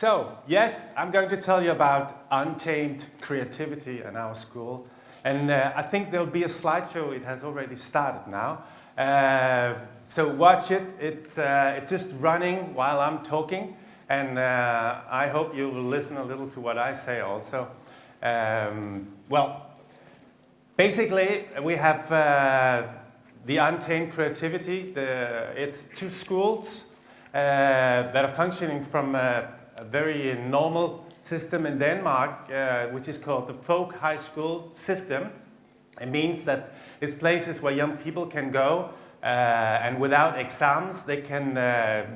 So, yes, I'm going to tell you about untamed creativity in our school. And I think there'll be a slideshow. It has already started now. So watch it. It's just running while I'm talking. And I hope you will listen a little to what I say also. Well, basically, we have the Untamed Creativity. It's two schools that are functioning from a very normal system in Denmark, which is called the AFUK high school system. It means that it's places where young people can go and without exams they can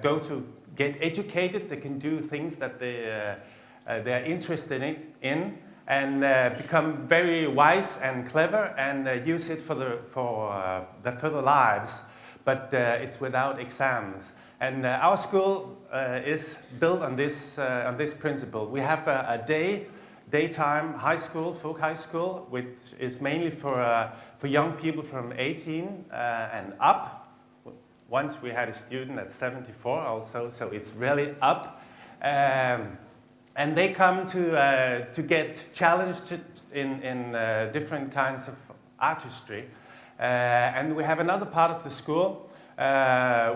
go to get educated. They can do things that they're interested in and become very wise and clever and use it for their further lives. But it's without exams. And our school is built on this principle. We have a daytime high school, AFUK high school, which is mainly for young people from 18 and up. Once we had a student at 74 also, so it's really up. And they come to get challenged in different kinds of artistry. And we have another part of the school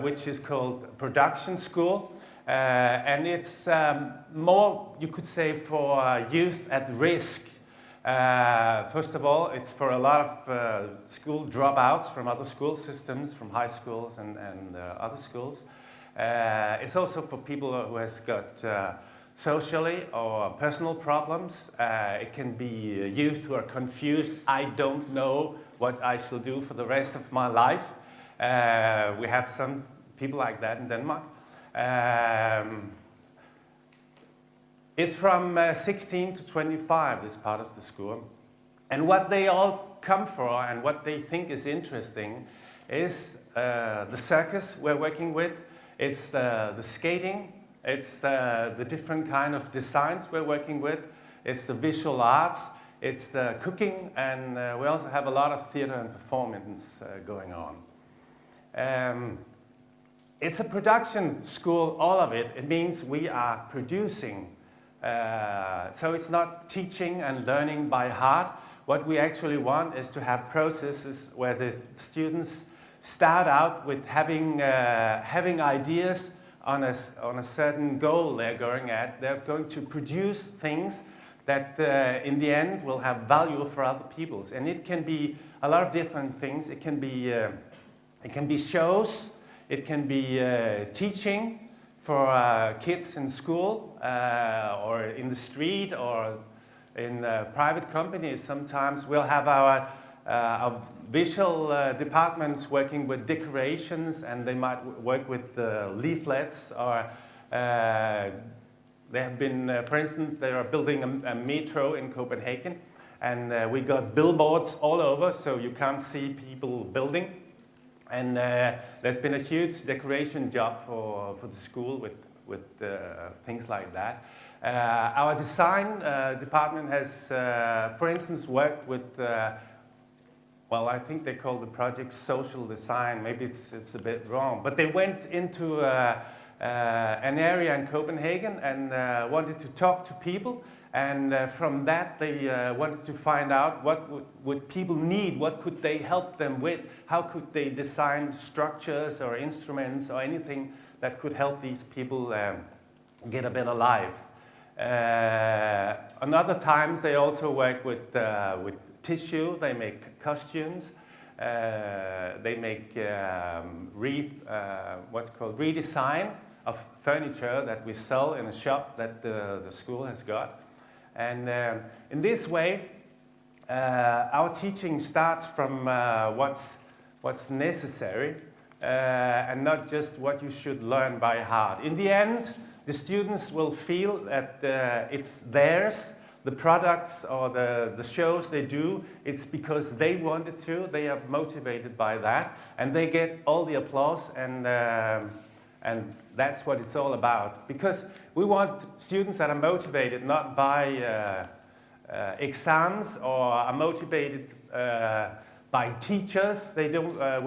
which is called production school. And it's more, you could say, for youth at risk. First of all, it's for a lot of school dropouts from other school systems, from high schools and other schools. It's also for people who has got socially or personal problems. It can be youth who are confused. I don't know what I shall do for the rest of my life. We have some people like that in Denmark. It's from 16 to 25, this part of the school. And what they all come for and what they think is interesting is the circus we're working with. It's the skating. It's the different kind of designs we're working with. It's the visual arts. It's the cooking. And we also have a lot of theater and performance going on. It's a production school, all of it. It means we are producing. So it's not teaching and learning by heart. What we actually want is to have processes where the students start out with having ideas on a certain goal they're going at. They're going to produce things that in the end will have value for other people. And it can be a lot of different things. It can be shows. It can be teaching for kids in school or in the street or in private companies. Sometimes we'll have our visual departments working with decorations, and they might work with leaflets, or they have been, for instance, they are building a metro in Copenhagen, and we got billboards all over, so you can't see people building. And there's been a huge decoration job for the school with things like that. Our design department has, for instance, worked with, well, I think they call the project social design. Maybe it's a bit wrong. But they went into an area in Copenhagen and wanted to talk to people. And from that, they wanted to find out what would people need, what could they help them with, how could they design structures or instruments or anything that could help these people get a better life. On other times, they also work with tissue. They make costumes. They make what's called redesign of furniture that we sell in a shop that the school has got. And in this way, our teaching starts from what's necessary and not just what you should learn by heart. In the end, the students will feel that it's theirs. The products or the shows they do, it's because they wanted to. They are motivated by that, and they get all the applause, and that's what it's all about. Because we want students that are motivated not by exams or are motivated by teachers. We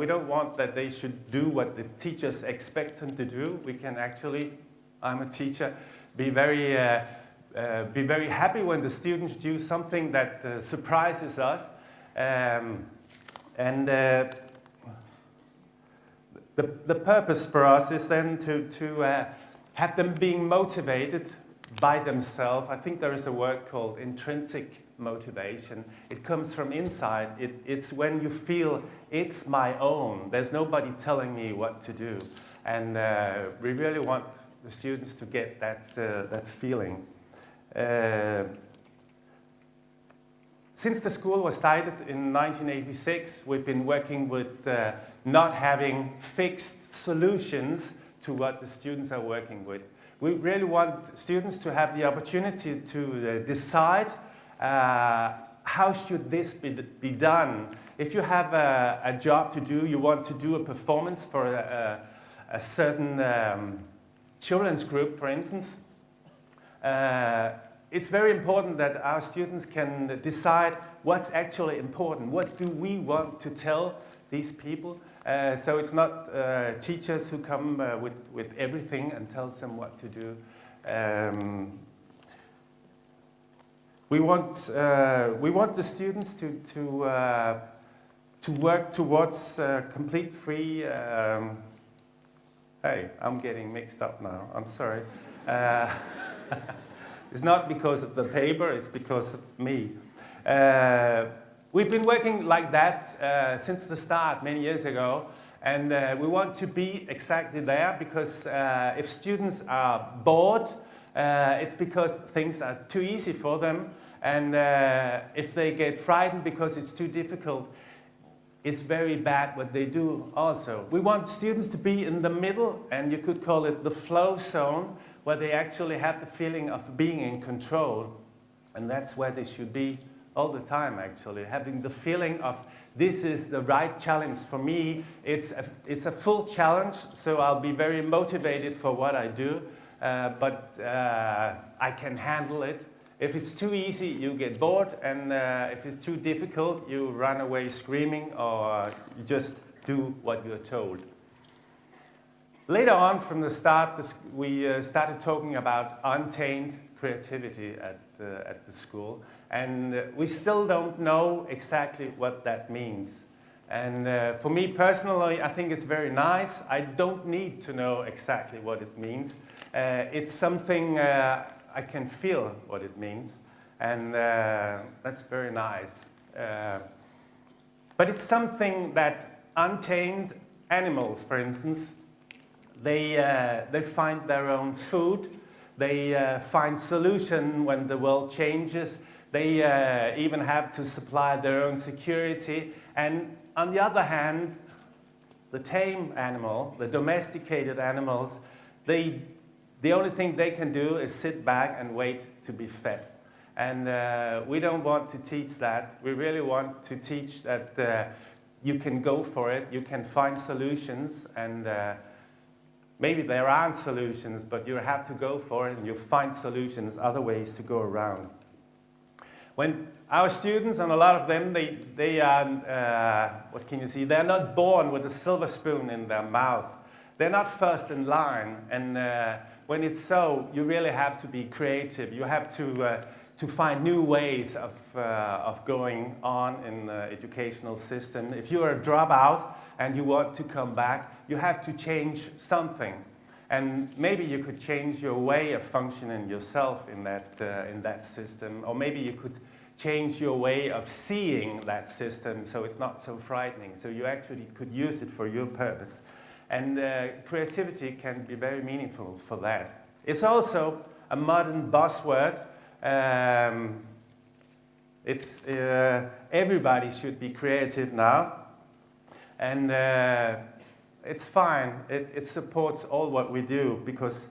don't want that they should do what the teachers expect them to do. We can actually, I'm a teacher, be very happy when the students do something that surprises us. The purpose for us is then to have them being motivated by themselves. I think there is a word called intrinsic motivation. It comes from inside. It's when you feel it's my own. There's nobody telling me what to do. And we really want the students to get that feeling. Since the school was started in 1986, we've been working with not having fixed solutions to what the students are working with. We really want students to have the opportunity to decide how should this be done. If you have a job to do, you want to do a performance for a certain children's group, for instance, it's very important that our students can decide what's actually important. What do we want to tell these people? So it's not teachers who come with everything and tells them what to do. We want the students to work towards complete free. Hey, I'm getting mixed up now. I'm sorry. It's not because of the paper. It's because of me. We've been working like that since the start many years ago, and we want to be exactly there because if students are bored, it's because things are too easy for them, and if they get frightened because it's too difficult, it's very bad what they do also. We want students to be in the middle, and you could call it the flow zone, where they actually have the feeling of being in control, and that's where they should be all the time, actually, having the feeling of this is the right challenge for me. It's a full challenge, so I'll be very motivated for what I do, but I can handle it. If it's too easy, you get bored, and if it's too difficult, you run away screaming, or you just do what you're told. Later on, from the start, we started talking about untamed creativity at the school. And we still don't know exactly what that means. And for me personally, I think it's very nice. I don't need to know exactly what it means. It's something I can feel what it means. And that's very nice. But it's something that untamed animals, for instance, they find their own food. They find solution when the world changes. They even have to supply their own security. And on the other hand, the tame animal, the domesticated animals, the only thing they can do is sit back and wait to be fed. And we don't want to teach that. We really want to teach that you can go for it, you can find solutions, and maybe there aren't solutions, but you have to go for it, and you find solutions, other ways to go around. When our students, and a lot of them, they are, what can you see? They're not born with a silver spoon in their mouth. They're not first in line. And when it's so, you really have to be creative. You have to find new ways of going on in the educational system. If you're a dropout and you want to come back, you have to change something. And maybe you could change your way of functioning yourself in that system, or maybe you could change your way of seeing that system so it's not so frightening. So you actually could use it for your purpose. And creativity can be very meaningful for that. It's also a modern buzzword. Everybody should be creative now. And it's fine. It supports all what we do, because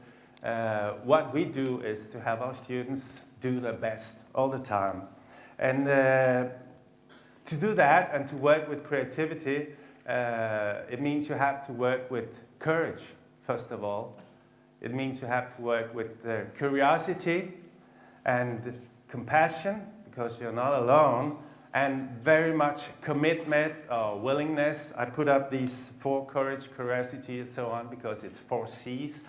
what we do is to have our students do their best all the time. And to do that and to work with creativity, it means you have to work with courage, first of all. It means you have to work with curiosity and compassion, because you're not alone. And very much commitment or willingness. I put up these 4: courage, curiosity, and so on, because it's 4 C's.